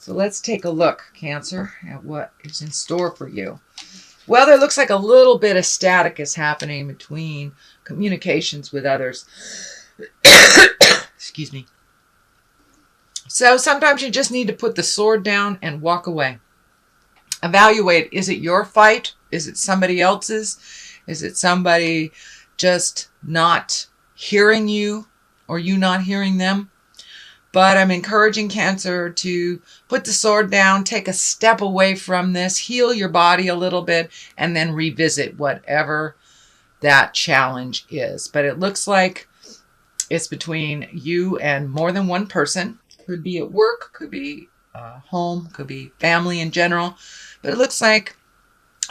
So let's take a look, Cancer, at what is in store for you. Well, there looks like a little bit of static is happening between communications with others. Excuse me. So sometimes you just need to put the sword down and walk away. Evaluate, is it your fight? Is it somebody else's? Is it somebody just not hearing you or you not hearing them? But I'm encouraging Cancer to put the sword down, take a step away from this, heal your body a little bit, and then revisit whatever that challenge is. But it looks like it's between you and more than one person. Could be at work, could be home, could be family in general. But it looks like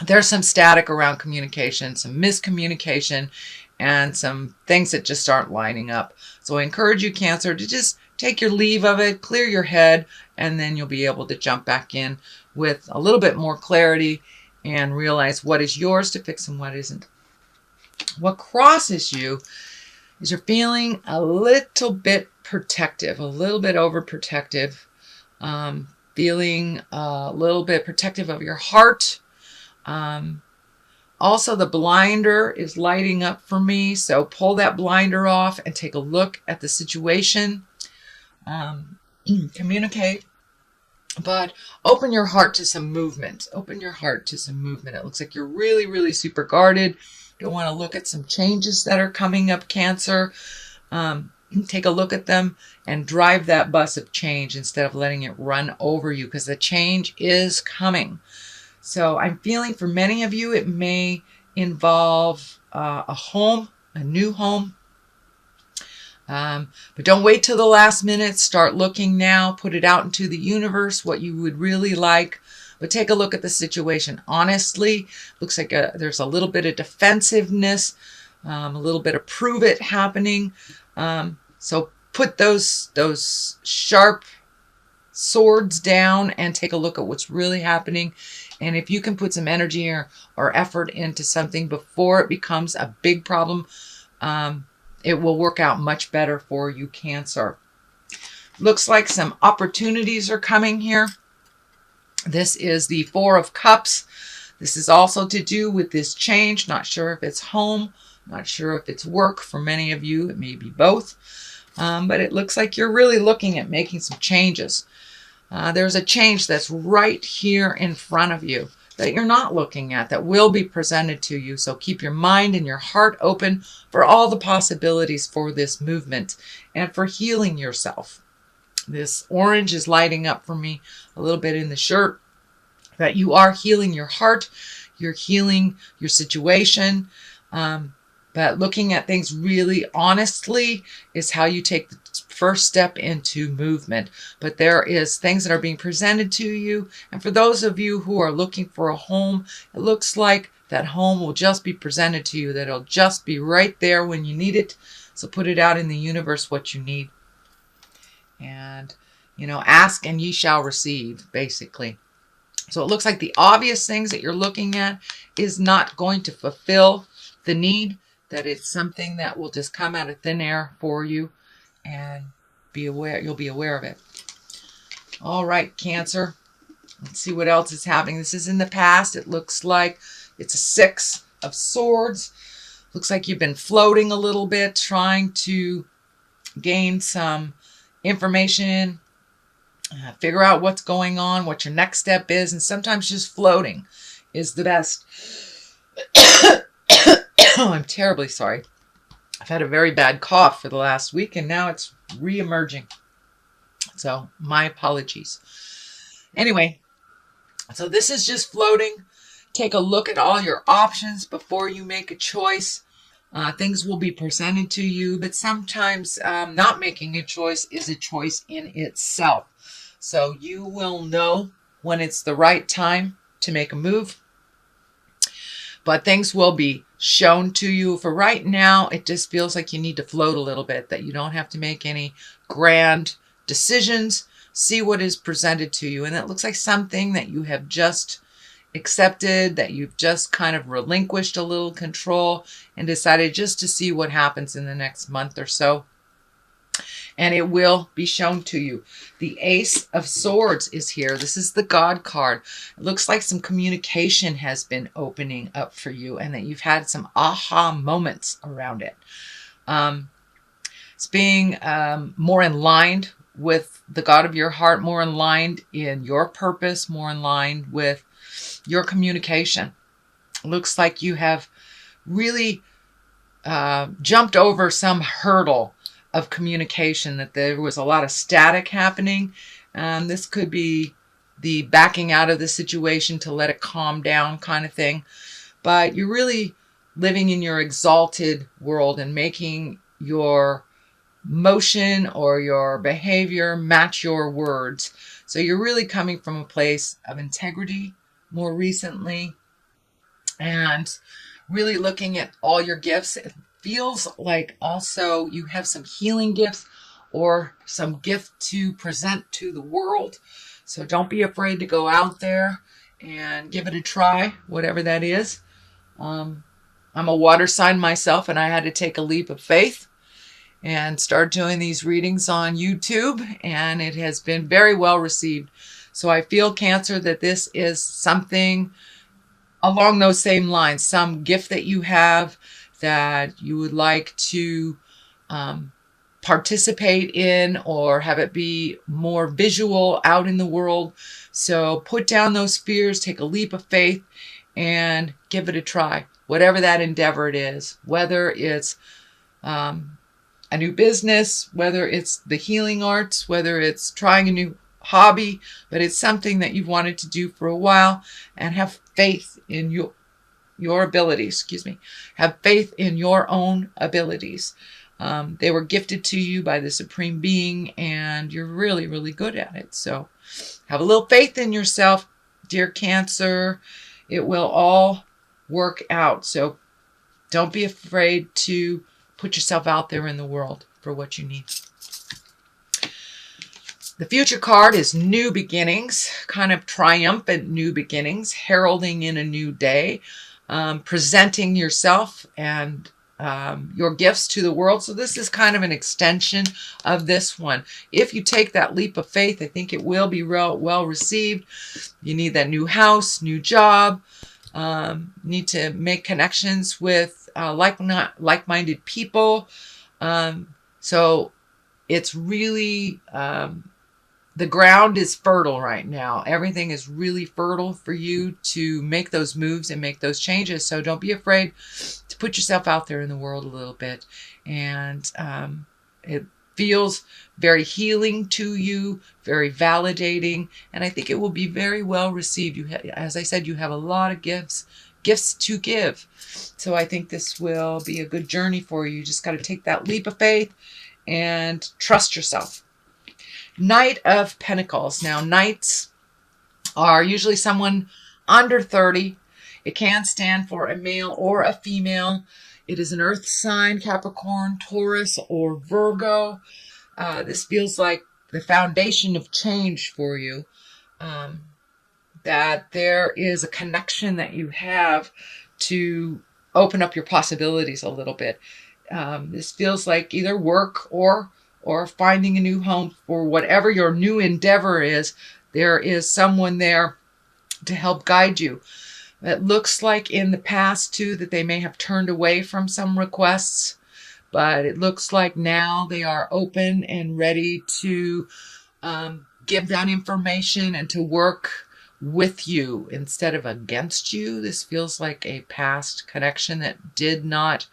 there's some static around communication, some miscommunication, and some things that just aren't lining up. So I encourage you, Cancer, to just take your leave of it, clear your head, and then you'll be able to jump back in with a little bit more clarity and realize what is yours to fix and what isn't. What crosses you is you're feeling a little bit protective, a little bit overprotective, feeling a little bit protective of your heart. Also, the blinder is lighting up for me, so pull that blinder off and take a look at the situation. Communicate, but open your heart to some movement. Open your heart to some movement. It looks like you're really, really super guarded. You'll want to look at some changes that are coming up, Cancer. Take a look at them and drive that bus of change instead of letting it run over you, because the change is coming. So I'm feeling for many of you, it may involve a home, a new home. But don't wait till the last minute. Start looking now. Put it out into the universe, what you would really like. But take a look at the situation. Honestly, looks like there's a little bit of defensiveness, a little bit of prove it happening. So put those sharp swords down and take a look at what's really happening. And if you can put some energy or effort into something before it becomes a big problem, it will work out much better for you, Cancer. Looks like some opportunities are coming here. This is the Four of Cups. This is also to do with this change. Not sure if it's home, not sure if it's work. For many of you, it may be both. But it looks like you're really looking at making some changes. There's a change that's right here in front of you that you're not looking at, that will be presented to you. So keep your mind and your heart open for all the possibilities for this movement and for healing yourself. This orange is lighting up for me a little bit in the shirt, that you are healing your heart, you're healing your situation. But looking at things really honestly is how you take the first step into movement. But there is things that are being presented to you. And for those of you who are looking for a home, it looks like that home will just be presented to you, that it'll just be right there when you need it. So put it out in the universe what you need. And, ask and ye shall receive, basically. So it looks like the obvious things that you're looking at is not going to fulfill the need, that it's something that will just come out of thin air for you, and be aware, you'll be aware of it. All right, Cancer. Let's see what else is happening. This is in the past. It looks like it's a Six of Swords. Looks like you've been floating a little bit, trying to gain some information, figure out what's going on, what your next step is, and sometimes just floating is the best. I'm terribly sorry. I've had a very bad cough for the last week, and now it's re-emerging. So my apologies. Anyway, so this is just floating. Take a look at all your options before you make a choice. Things will be presented to you, but sometimes not making a choice is a choice in itself. So you will know when it's the right time to make a move. But things will be shown to you. For right now, it just feels like you need to float a little bit, that you don't have to make any grand decisions. See what is presented to you. And it looks like something that you have just accepted, that you've just kind of relinquished a little control and decided just to see what happens in the next month or so. and it will be shown to you. The Ace of Swords is here. This is the God card. It looks like some communication has been opening up for you and that you've had some aha moments around it. It's being more in line with the God of your heart, more in line in your purpose, more in line with your communication. It looks like you have really jumped over some hurdle of communication, that there was a lot of static happening. This could be the backing out of the situation to let it calm down kind of thing. But you're really living in your exalted world and making your motion or your behavior match your words. So you're really coming from a place of integrity more recently, and really looking at all your gifts. It feels like also you have some healing gifts or some gift to present to the world. So don't be afraid to go out there and give it a try, whatever that is. I'm a water sign myself, and I had to take a leap of faith and start doing these readings on YouTube, and it has been very well received. So I feel, Cancer, that this is something along those same lines, some gift that you have that you would like to participate in or have it be more visual out in the world. So put down those fears, take a leap of faith, and give it a try, whatever that endeavor it is, whether it's a new business, whether it's the healing arts, whether it's trying a new hobby, but it's something that you've wanted to do for a while, and have faith in your abilities. Have faith in your own abilities. They were gifted to you by the Supreme Being, and you're really, really good at it. So have a little faith in yourself, dear Cancer. It will all work out. So don't be afraid to put yourself out there in the world for what you need. The future card is new beginnings, kind of triumphant new beginnings, heralding in a new day, presenting yourself and your gifts to the world. So this is kind of an extension of this one. If you take that leap of faith, I think it will be well received. You need that new house, new job, need to make connections with like-minded people. So it's really, the ground is fertile right now. Everything is really fertile for you to make those moves and make those changes. So don't be afraid to put yourself out there in the world a little bit. And it feels very healing to you, very validating. And I think it will be very well received. As I said, you have a lot of gifts to give. So I think this will be a good journey for you. You just got to take that leap of faith and trust yourself. Knight of Pentacles. Now, knights are usually someone under 30. It can stand for a male or a female. It is an earth sign, Capricorn, Taurus, or Virgo. This feels like the foundation of change for you. That there is a connection that you have to open up your possibilities a little bit. This feels like either work or finding a new home for whatever your new endeavor is. There is someone there to help guide you. It looks like in the past too that they may have turned away from some requests, but it looks like now they are open and ready to give that information and to work with you instead of against you. This feels like a past connection that did not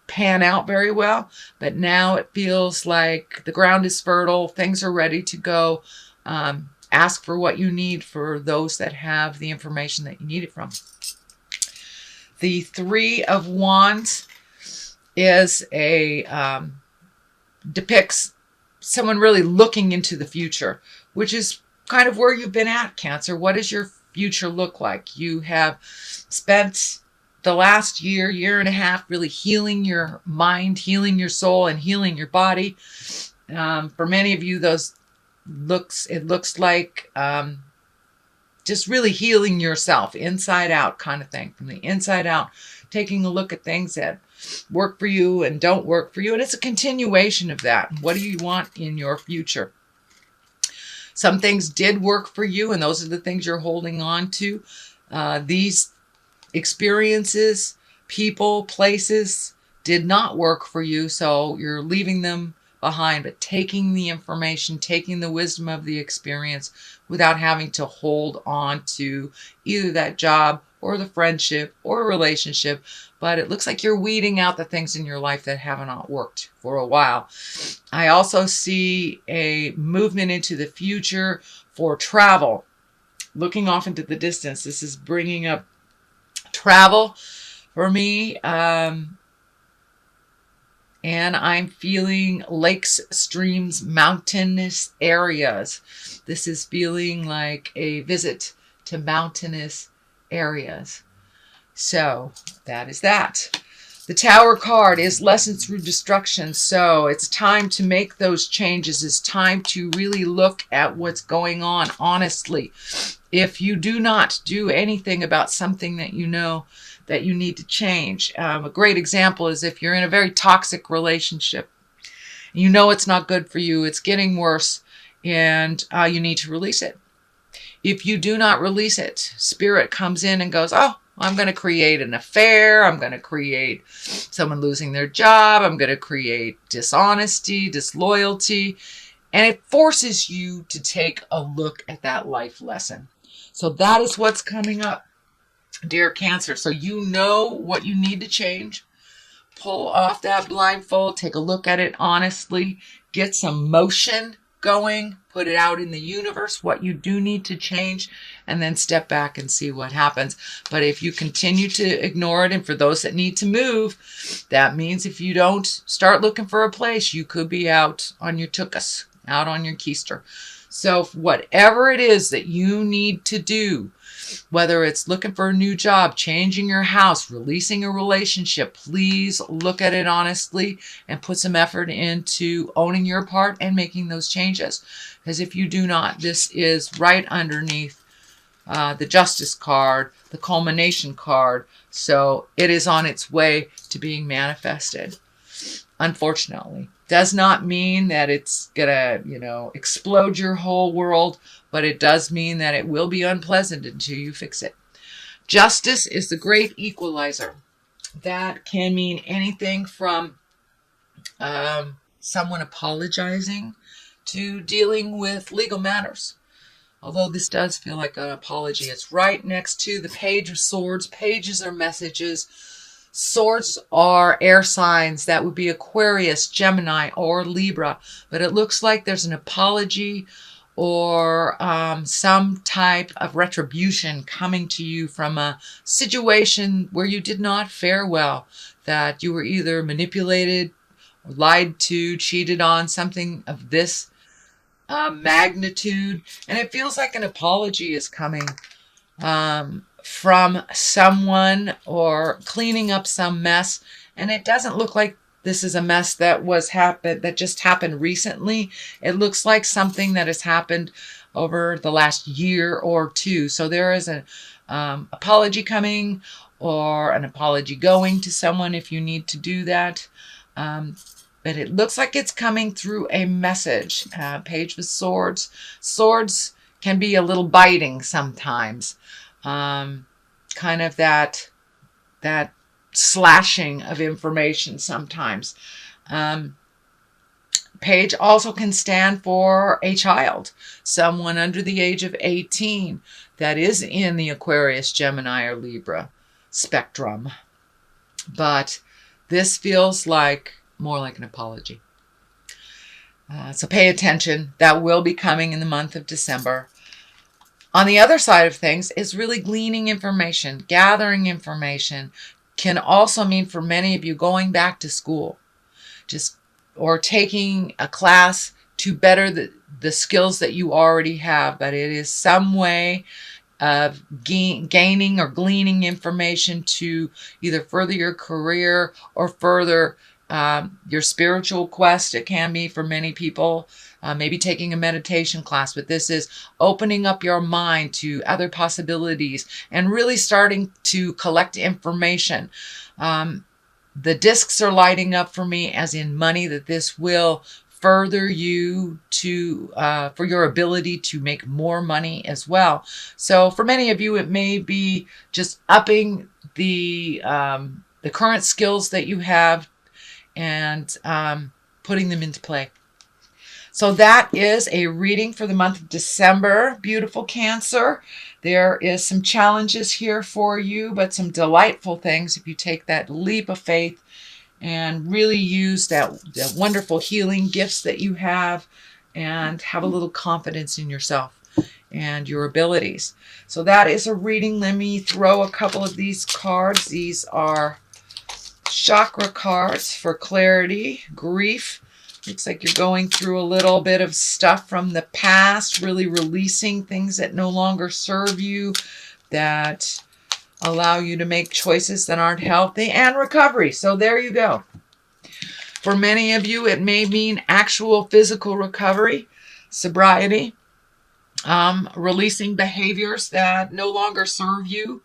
pan out very well, but now it feels like the ground is fertile, things are ready to go. Ask for what you need for those that have the information that you need it from. The Three of Wands is depicts someone really looking into the future, which is kind of where you've been at, Cancer. What does your future look like? You have spent the last year and a half really healing your mind, healing your soul, and healing your body. For many of you, it looks like just really healing yourself inside out kind of thing, from the inside out, taking a look at things that work for you and don't work for you. And it's a continuation of that. What do you want in your future? Some things did work for you, and those are the things you're holding on to. These experiences, people, places did not work for you, so you're leaving them behind, but taking the information, taking the wisdom of the experience without having to hold on to either that job or the friendship or relationship. But it looks like you're weeding out the things in your life that have not worked for a while. I also see a movement into the future for travel. Looking off into the distance, this is bringing up travel for me. And I'm feeling lakes, streams, mountainous areas. This is feeling like a visit to mountainous areas. So that is that. The Tower card is lessons through destruction. So it's time to make those changes. It's time to really look at what's going on honestly. If you do not do anything about something that you know that you need to change. A great example is if you're in a very toxic relationship. You know it's not good for you. It's getting worse, and you need to release it. If you do not release it, Spirit comes in and goes, oh, I'm going to create an affair. I'm going to create someone losing their job. I'm going to create dishonesty, disloyalty. And it forces you to take a look at that life lesson. So that is what's coming up, dear Cancer. So you know what you need to change. Pull off that blindfold. Take a look at it honestly. Get some motion going. Put it out in the universe, what you do need to change, and then step back and see what happens. But if you continue to ignore it, and for those that need to move, that means if you don't start looking for a place, you could be out on your tuchus, out on your keister. So whatever it is that you need to do, whether it's looking for a new job, changing your house, releasing a relationship, please look at it honestly and put some effort into owning your part and making those changes. Because if you do not, this is right underneath the Justice card, the Culmination card. So it is on its way to being manifested, unfortunately. Does not mean that it's gonna, explode your whole world, but it does mean that it will be unpleasant until you fix it. Justice is the great equalizer. That can mean anything from someone apologizing to dealing with legal matters. Although this does feel like an apology. It's right next to the Page of Swords. Pages are messages. Swords are air signs. That would be Aquarius, Gemini, or Libra. But it looks like there's an apology or some type of retribution coming to you from a situation where you did not fare well. That you were either manipulated, or lied to, cheated on, something of this magnitude. And it feels like an apology is coming from someone or cleaning up some mess. And it doesn't look like this is a mess that just happened recently. It looks like something that has happened over the last year or two. So there is an apology coming or an apology going to someone if you need to do that. But it looks like it's coming through a message. Page of Swords. Swords can be a little biting sometimes. Kind of that slashing of information sometimes. Page also can stand for a child, someone under the age of 18 that is in the Aquarius, Gemini, or Libra spectrum. But this feels like more like an apology. So pay attention. That will be coming in the month of December. On the other side of things is really gleaning information, gathering information. Can also mean for many of you going back to school, or taking a class to better the skills that you already have. But it is some way of gaining or gleaning information to either further your career or further your spiritual quest. It can be for many people. Maybe taking a meditation class, but this is opening up your mind to other possibilities and really starting to collect information. The discs are lighting up for me as in money, that this will further you to for your ability to make more money as well. So for many of you, it may be just upping the current skills that you have and putting them into play. So that is a reading for the month of December. Beautiful Cancer. There is some challenges here for you, but some delightful things if you take that leap of faith and really use that wonderful healing gifts that you have and have a little confidence in yourself and your abilities. So that is a reading. Let me throw a couple of these cards. These are chakra cards for clarity, grief. Looks like you're going through a little bit of stuff from the past, really releasing things that no longer serve you, that allow you to make choices that aren't healthy, and recovery. So there you go. For many of you, it may mean actual physical recovery, sobriety, releasing behaviors that no longer serve you,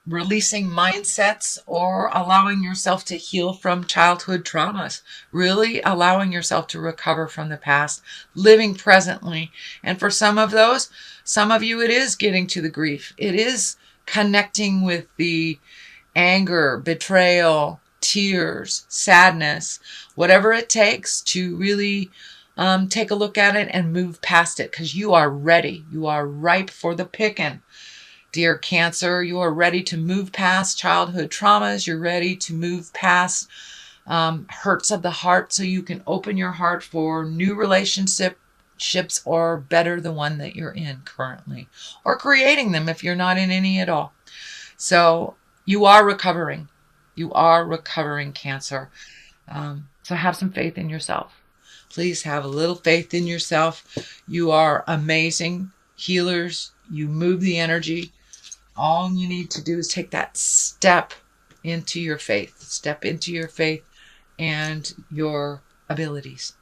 releasing mindsets, or allowing yourself to heal from childhood traumas, really allowing yourself to recover from the past, living presently. And for some of you, it is getting to the grief. It is connecting with the anger, betrayal, tears, sadness, whatever it takes to really take a look at it and move past it, because you are ready. You are ripe for the picking. Dear Cancer, you are ready to move past childhood traumas. You're ready to move past hurts of the heart, so you can open your heart for new relationships, or better the one that you're in currently, or creating them if you're not in any at all. So you are recovering. You are recovering, Cancer. So have some faith in yourself. Please have a little faith in yourself. You are amazing healers. You move the energy. All you need to do is take that step into your faith. Step into your faith and your abilities.